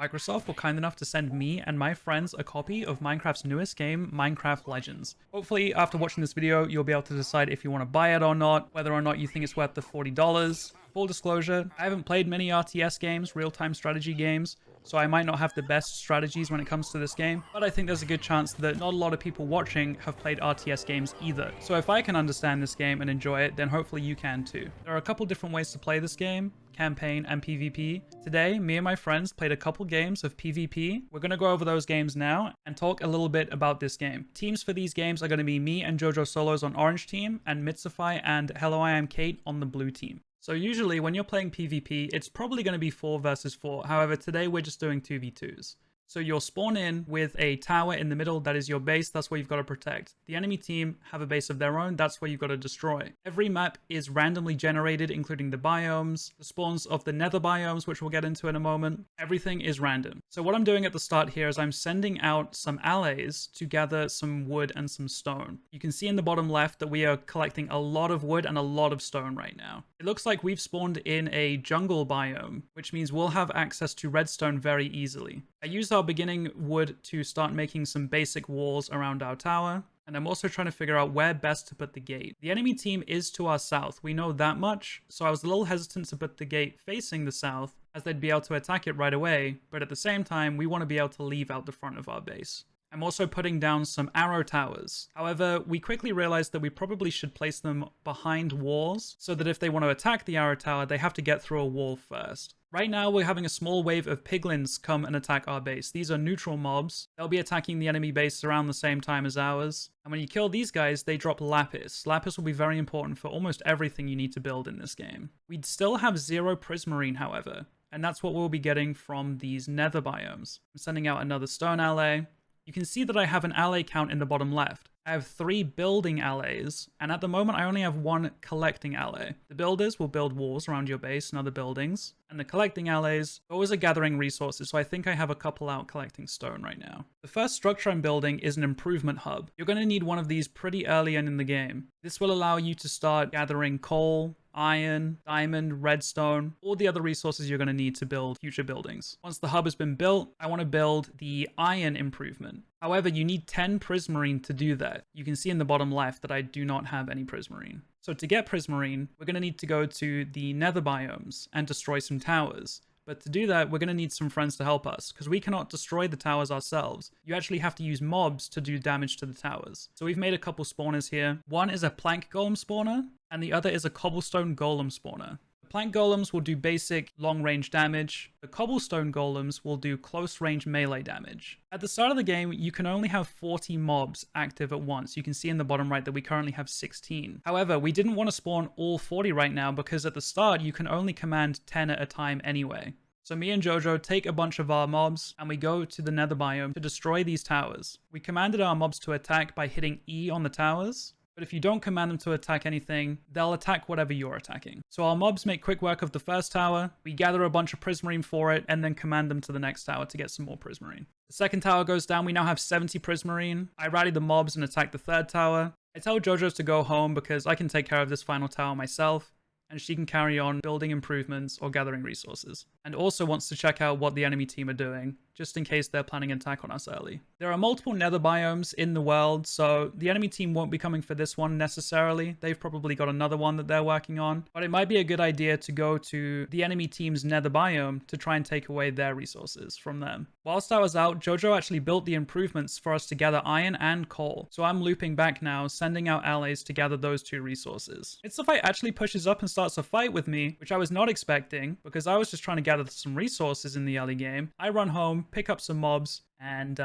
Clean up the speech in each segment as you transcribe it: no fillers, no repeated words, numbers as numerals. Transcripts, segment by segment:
Microsoft were kind enough to send me and my friends a copy of Minecraft's newest game, Minecraft Legends. Hopefully, after watching this video, you'll be able to decide if you want to buy it or not, whether or not you think it's worth the $40. Full disclosure, I haven't played many RTS games, real-time strategy games, so I might not have the best strategies when it comes to this game, but I think there's a good chance that not a lot of people watching have played RTS games either. So if I can understand this game and enjoy it, then hopefully you can too. There are a couple different ways to play this game, campaign and PvP. Today, me and my friends played a couple games of PvP. We're going to go over those games now and talk a little bit about this game. Teams for these games are going to be me and Jojo Solos on orange team and Mitsify and Hello I Am Kate on the blue team. So usually when you're playing PvP, it's probably going to be 4 versus 4. However, today we're just doing 2v2s. So you'll spawn in with a tower in the middle, that is your base, that's where you've got to protect. The enemy team have a base of their own, that's where you've got to destroy. Every map is randomly generated, including the biomes, the spawns of the nether biomes, which we'll get into in a moment. Everything is random. So what I'm doing at the start here is I'm sending out some allays to gather some wood and some stone. You can see in the bottom left that we are collecting a lot of wood and a lot of stone right now. It looks like we've spawned in a jungle biome, which means we'll have access to redstone very easily. I used our beginning wood to start making some basic walls around our tower, and I'm also trying to figure out where best to put the gate. The enemy team is to our south, we know that much, so I was a little hesitant to put the gate facing the south, as they'd be able to attack it right away, but at the same time, we want to be able to leave out the front of our base. I'm also putting down some arrow towers. However, we quickly realized that we probably should place them behind walls, so that if they want to attack the arrow tower, they have to get through a wall first. Right now, we're having a small wave of piglins come and attack our base. These are neutral mobs. They'll be attacking the enemy base around the same time as ours. And when you kill these guys, they drop lapis. Lapis will be very important for almost everything you need to build in this game. We'd still have 0 prismarine, however, and that's what we'll be getting from these nether biomes. I'm sending out another stone allay. You can see that I have an allay count in the bottom left. I have 3 building allays, and at the moment I only have 1 collecting allay. The builders will build walls around your base and other buildings, and the collecting allays always are gathering resources, so I think I have a couple out collecting stone right now. The first structure I'm building is an improvement hub. You're going to need one of these pretty early in the game. This will allow you to start gathering coal, iron, diamond, redstone, all the other resources you're going to need to build future buildings. Once the hub has been built, I want to build the iron improvement. However, you need 10 prismarine to do that. You can see in the bottom left that I do not have any prismarine. So to get prismarine, we're going to need to go to the nether biomes and destroy some towers. But to do that, we're going to need some friends to help us, because we cannot destroy the towers ourselves. You actually have to use mobs to do damage to the towers. So we've made a couple spawners here. One is a plank golem spawner, and the other is a cobblestone golem spawner. The plank golems will do basic long-range damage. The cobblestone golems will do close-range melee damage. At the start of the game, you can only have 40 mobs active at once. You can see in the bottom right that we currently have 16. However, we didn't want to spawn all 40 right now because at the start, you can only command 10 at a time anyway. So me and Jojo take a bunch of our mobs and we go to the nether biome to destroy these towers. We commanded our mobs to attack by hitting E on the towers. But if you don't command them to attack anything, they'll attack whatever you're attacking. So our mobs make quick work of the first tower, we gather a bunch of prismarine for it, and then command them to the next tower to get some more prismarine. The second tower goes down, we now have 70 prismarine. I rally the mobs and attack the third tower. I tell Jojo to go home because I can take care of this final tower myself, and she can carry on building improvements or gathering resources. And also wants to check out what the enemy team are doing, just in case they're planning an attack on us early. There are multiple nether biomes in the world, so the enemy team won't be coming for this one necessarily. They've probably got another one that they're working on, but it might be a good idea to go to the enemy team's nether biome to try and take away their resources from them. Whilst I was out, Jojo actually built the improvements for us to gather iron and coal, so I'm looping back now, sending out allies to gather those 2 resources. Mitsify actually pushes up and starts a fight with me, which I was not expecting, because I was just trying to gather some resources in the early game. I run home, pick up some mobs, and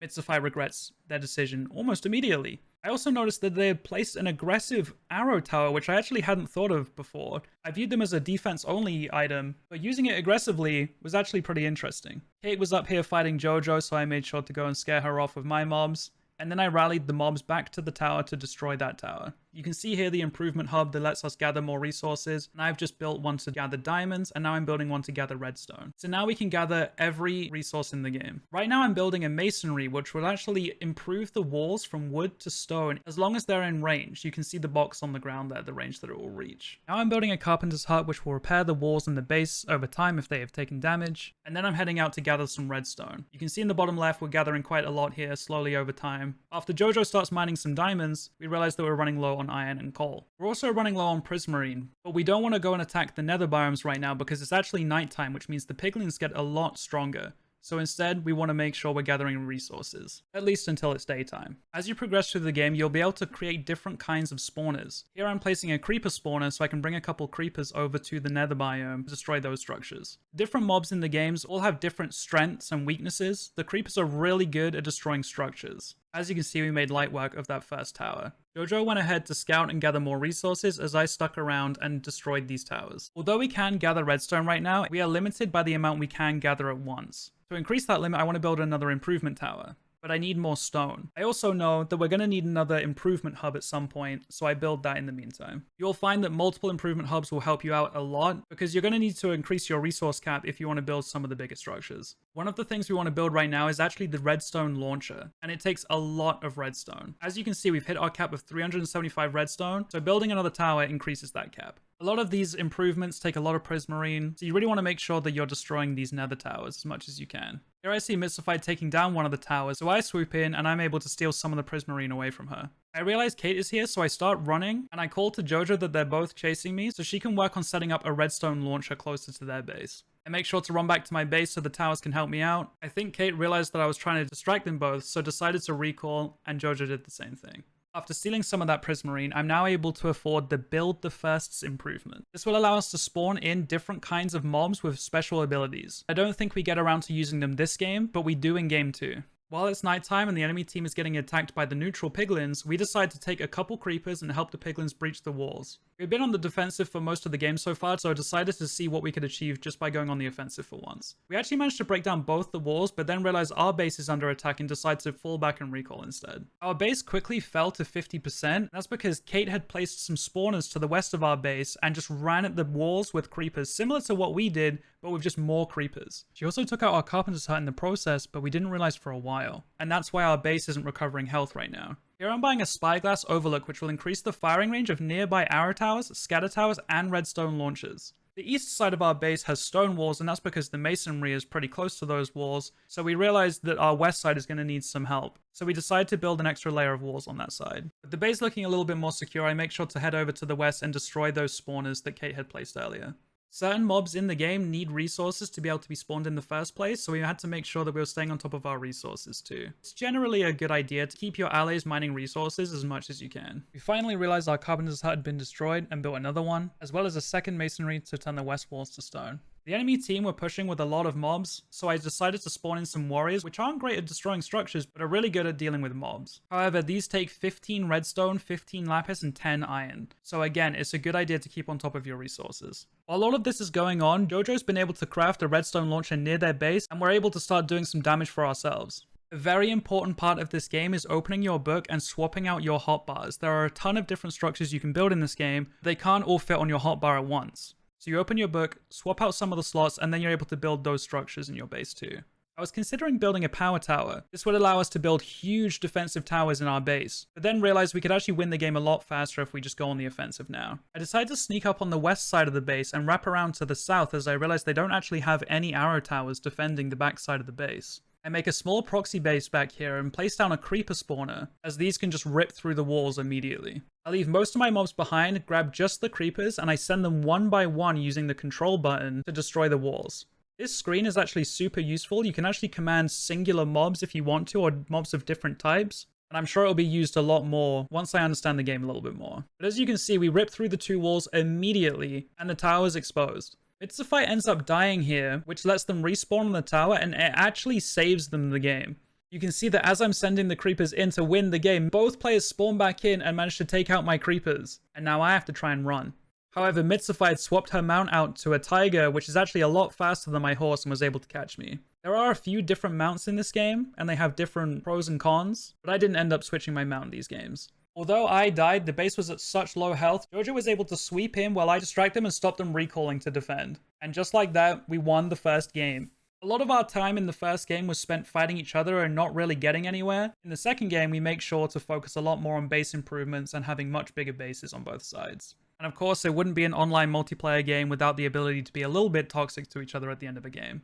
Mitsify regrets their decision almost immediately. I also noticed that they had placed an aggressive arrow tower, which I actually hadn't thought of before. I viewed them as a defense-only item, but using it aggressively was actually pretty interesting. Kate was up here fighting Jojo, so I made sure to go and scare her off with my mobs. And then I rallied the mobs back to the tower to destroy that tower. You can see here the improvement hub that lets us gather more resources, and I've just built one to gather diamonds, and now I'm building one to gather redstone. So now we can gather every resource in the game. Right now I'm building a masonry, which will actually improve the walls from wood to stone as long as they're in range. You can see the box on the ground there, the range that it will reach. Now I'm building a carpenter's hut, which will repair the walls and the base over time if they have taken damage, and then I'm heading out to gather some redstone. You can see in the bottom left we're gathering quite a lot here slowly over time. After Jojo starts mining some diamonds, we realize that we're running low on iron and coal. We're also running low on prismarine, but we don't want to go and attack the nether biomes right now because it's actually nighttime, which means the piglins get a lot stronger. So instead, we want to make sure we're gathering resources, at least until it's daytime. As you progress through the game, you'll be able to create different kinds of spawners. Here I'm placing a creeper spawner so I can bring a couple creepers over to the nether biome to destroy those structures. Different mobs in the games all have different strengths and weaknesses. The creepers are really good at destroying structures. As you can see, we made light work of that first tower. Jojo went ahead to scout and gather more resources as I stuck around and destroyed these towers. Although we can gather redstone right now, we are limited by the amount we can gather at once. To increase that limit, I want to build another improvement tower, but I need more stone. I also know that we're going to need another improvement hub at some point, so I build that in the meantime. You'll find that multiple improvement hubs will help you out a lot because you're going to need to increase your resource cap if you want to build some of the bigger structures. One of the things we want to build right now is actually the redstone launcher, and it takes a lot of redstone. As you can see, we've hit our cap of 375 redstone, so building another tower increases that cap. A lot of these improvements take a lot of prismarine, so you really want to make sure that you're destroying these nether towers as much as you can. Here I see Mystified taking down one of the towers, so I swoop in and I'm able to steal some of the prismarine away from her. I realize Kate is here, so I start running, and I call to Jojo that they're both chasing me so she can work on setting up a redstone launcher closer to their base. I make sure to run back to my base so the towers can help me out. I think Kate realized that I was trying to distract them both, so decided to recall, and Jojo did the same thing. After stealing some of that prismarine, I'm now able to afford the Build the Firsts improvement. This will allow us to spawn in different kinds of mobs with special abilities. I don't think we get around to using them this game, but we do in game 2. While it's nighttime and the enemy team is getting attacked by the neutral piglins, we decide to take a couple creepers and help the piglins breach the walls. We've been on the defensive for most of the game so far, so I decided to see what we could achieve just by going on the offensive for once. We actually managed to break down both the walls, but then realized our base is under attack and decide to fall back and recall instead. Our base quickly fell to 50%. That's because Kate had placed some spawners to the west of our base and just ran at the walls with creepers, similar to what we did, but with just more creepers. She also took out our carpenter's hut in the process, but we didn't realize for a while. And that's why our base isn't recovering health right now. Here I'm buying a spyglass overlook, which will increase the firing range of nearby arrow towers, scatter towers, and redstone launchers. The east side of our base has stone walls, and that's because the masonry is pretty close to those walls, so we realized that our west side is going to need some help. So we decided to build an extra layer of walls on that side. With the base looking a little bit more secure, I make sure to head over to the west and destroy those spawners that Kate had placed earlier. Certain mobs in the game need resources to be able to be spawned in the first place, so we had to make sure that we were staying on top of our resources too. It's generally a good idea to keep your allies mining resources as much as you can. We finally realized our carpenter's hut had been destroyed and built another one, as well as a second masonry to turn the west walls to stone. The enemy team were pushing with a lot of mobs, so I decided to spawn in some warriors, which aren't great at destroying structures, but are really good at dealing with mobs. However, these take 15 redstone, 15 lapis, and 10 iron. So again, it's a good idea to keep on top of your resources. While all of this is going on, Jojo's been able to craft a redstone launcher near their base, and we're able to start doing some damage for ourselves. A very important part of this game is opening your book and swapping out your hotbars. There are a ton of different structures you can build in this game. They can't all fit on your hotbar at once. So you open your book, swap out some of the slots, and then you're able to build those structures in your base too. I was considering building a power tower. This would allow us to build huge defensive towers in our base, but then realized we could actually win the game a lot faster if we just go on the offensive now. I decided to sneak up on the west side of the base and wrap around to the south as I realized they don't actually have any arrow towers defending the back side of the base. I make a small proxy base back here and place down a creeper spawner, as these can just rip through the walls immediately. I leave most of my mobs behind, grab just the creepers, and I send them one by one using the control button to destroy the walls. This screen is actually super useful. You can actually command singular mobs if you want to, or mobs of different types. And I'm sure it'll be used a lot more once I understand the game a little bit more. But as you can see, we rip through the two walls immediately, and the tower is exposed. Mystified ends up dying here, which lets them respawn on the tower, and it actually saves them the game. You can see that as I'm sending the creepers in to win the game, both players spawn back in and manage to take out my creepers. And now I have to try and run. However, Mystified swapped her mount out to a tiger, which is actually a lot faster than my horse, and was able to catch me. There are a few different mounts in this game, and they have different pros and cons, but I didn't end up switching my mount in these games. Although I died, the base was at such low health, Jojo was able to sweep in while I distract him and stop them recalling to defend. And just like that, we won the first game. A lot of our time in the first game was spent fighting each other and not really getting anywhere. In the second game, we make sure to focus a lot more on base improvements and having much bigger bases on both sides. And of course, it wouldn't be an online multiplayer game without the ability to be a little bit toxic to each other at the end of a game.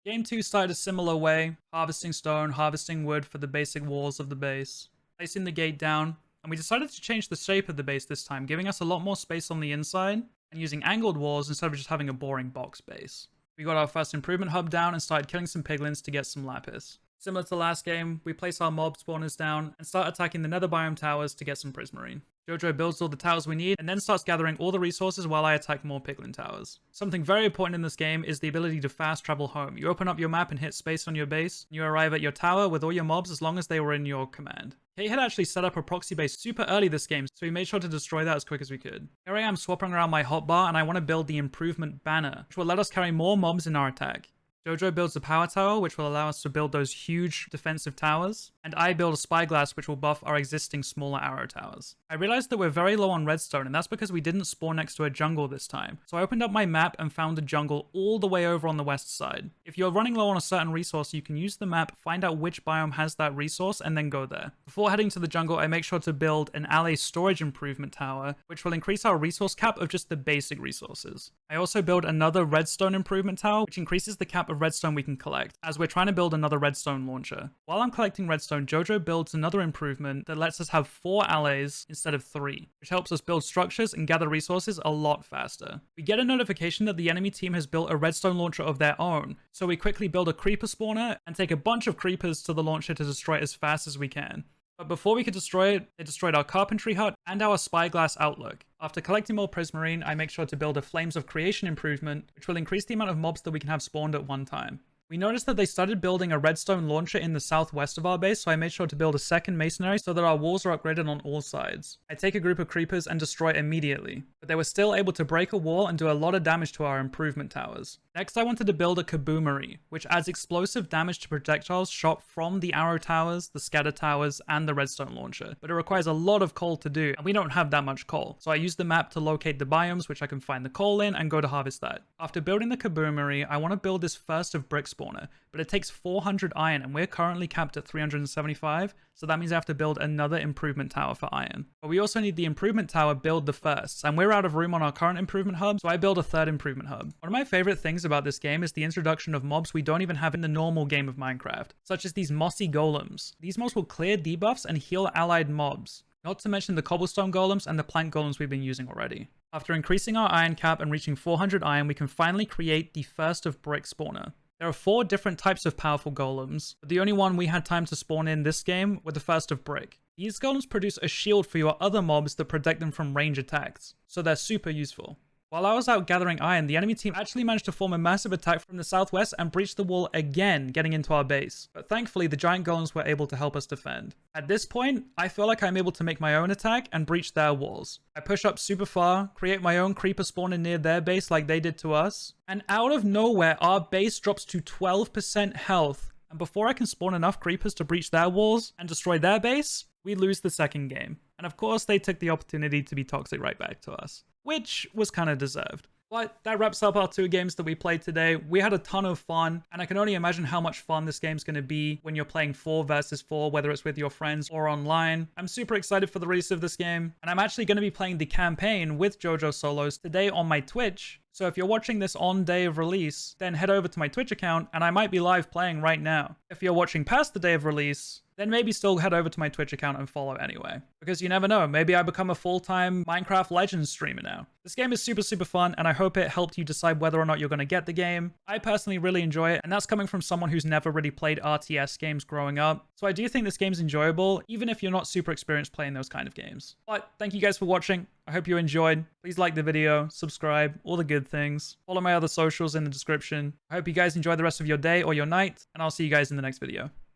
Game 2 started a similar way, harvesting stone, harvesting wood for the basic walls of the base, placing the gate down, and we decided to change the shape of the base this time, giving us a lot more space on the inside, and using angled walls instead of just having a boring box base. We got our first improvement hub down and started killing some piglins to get some lapis. Similar to last game, we place our mob spawners down and start attacking the nether biome towers to get some prismarine. Jojo builds all the towers we need and then starts gathering all the resources while I attack more piglin towers. Something very important in this game is the ability to fast travel home. You open up your map and hit space on your base, and you arrive at your tower with all your mobs as long as they were in your command. Kate had actually set up a proxy base super early this game, so we made sure to destroy that as quick as we could. Here I am swapping around my hotbar, and I want to build the improvement banner, which will let us carry more mobs in our attack. Jojo builds a power tower, which will allow us to build those huge defensive towers, and I build a spyglass, which will buff our existing smaller arrow towers. I realized that we're very low on redstone, and that's because we didn't spawn next to a jungle this time. So I opened up my map and found a jungle all the way over on the west side. If you're running low on a certain resource, you can use the map, find out which biome has that resource, and then go there. Before heading to the jungle, I make sure to build an alley storage improvement tower, which will increase our resource cap of just the basic resources. I also build another redstone improvement tower, which increases the cap of redstone we can collect, as we're trying to build another redstone launcher. While I'm collecting redstone, Jojo builds another improvement that lets us have 4 allays instead of 3, which helps us build structures and gather resources a lot faster. We get a notification that the enemy team has built a redstone launcher of their own, so we quickly build a creeper spawner and take a bunch of creepers to the launcher to destroy it as fast as we can. But before we could destroy it, they destroyed our carpentry hut and our spyglass outlook. After collecting more prismarine, I make sure to build a Flames of Creation improvement, which will increase the amount of mobs that we can have spawned at one time. We noticed that they started building a redstone launcher in the southwest of our base, so I made sure to build a second masonry so that our walls are upgraded on all sides. I take a group of creepers and destroy immediately, but they were still able to break a wall and do a lot of damage to our improvement towers. Next, I wanted to build a kaboomery, which adds explosive damage to projectiles shot from the arrow towers, the scatter towers, and the redstone launcher, but it requires a lot of coal to do, and we don't have that much coal, so I use the map to locate the biomes which I can find the coal in and go to harvest that. After building the kaboomery, I want to build this first of brick spawner, but it takes 400 iron and we're currently capped at 375, so that means I have to build another improvement tower for iron. But we also need the improvement tower build the first, and we're out of room on our current improvement hub, so I build a third improvement hub. One of my favorite things about this game is the introduction of mobs we don't even have in the normal game of Minecraft, such as these mossy golems. These mobs will clear debuffs and heal allied mobs, not to mention the cobblestone golems and the plank golems we've been using already. After increasing our iron cap and reaching 400 iron, we can finally create the first of brick spawner. There are 4 different types of powerful golems, but the only one we had time to spawn in this game were the first of brick. These golems produce a shield for your other mobs that protect them from range attacks, so they're super useful. While I was out gathering iron, the enemy team actually managed to form a massive attack from the southwest and breach the wall again, getting into our base. But thankfully, the giant golems were able to help us defend. At this point, I feel like I'm able to make my own attack and breach their walls. I push up super far, create my own creeper spawner near their base like they did to us, and out of nowhere, our base drops to 12% health. And before I can spawn enough creepers to breach their walls and destroy their base, we lose the second game. And of course, they took the opportunity to be toxic right back to us, which was kind of deserved. But that wraps up our 2 games that we played today. We had a ton of fun, and I can only imagine how much fun this game's going to be when you're playing 4 versus 4, whether it's with your friends or online. I'm super excited for the release of this game, and I'm actually going to be playing the campaign with JoJo Solos today on my Twitch. So if you're watching this on day of release, then head over to my Twitch account, and I might be live playing right now. If you're watching past the day of release, then maybe still head over to my Twitch account and follow anyway. Because you never know, maybe I become a full-time Minecraft Legends streamer now. This game is super, super fun, and I hope it helped you decide whether or not you're going to get the game. I personally really enjoy it, and that's coming from someone who's never really played RTS games growing up. So I do think this game's enjoyable, even if you're not super experienced playing those kind of games. But thank you guys for watching. I hope you enjoyed. Please like the video, subscribe, all the good things. Follow my other socials in the description. I hope you guys enjoy the rest of your day or your night, and I'll see you guys in the next video.